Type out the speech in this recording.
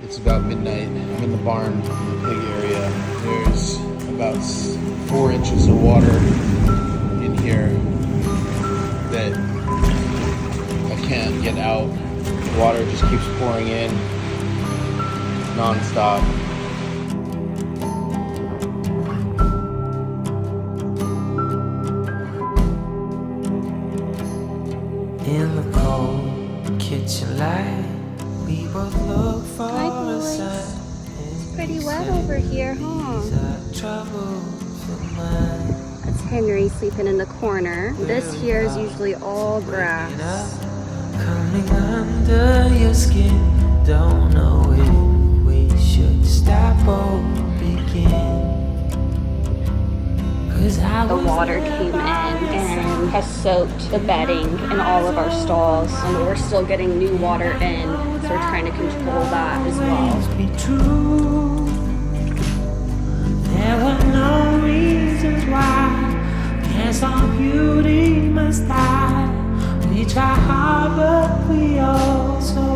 It's about midnight. I'm in the barn in the pig area. There's about 4 inches of water in here that I can't get out. The water just keeps pouring in non-stop. In the cold kitchen light, we both look for a sign. It's pretty wet over here, huh? That's Henry sleeping in the corner. This here is usually all grass. Coming under your skin, don't know if we should stop or begin. The water came in and has soaked the bedding in all of our stalls, and we're still getting new water in, so we're trying to control that as well. There were no reasons why. Guess our beauty must die. We try hard, but we also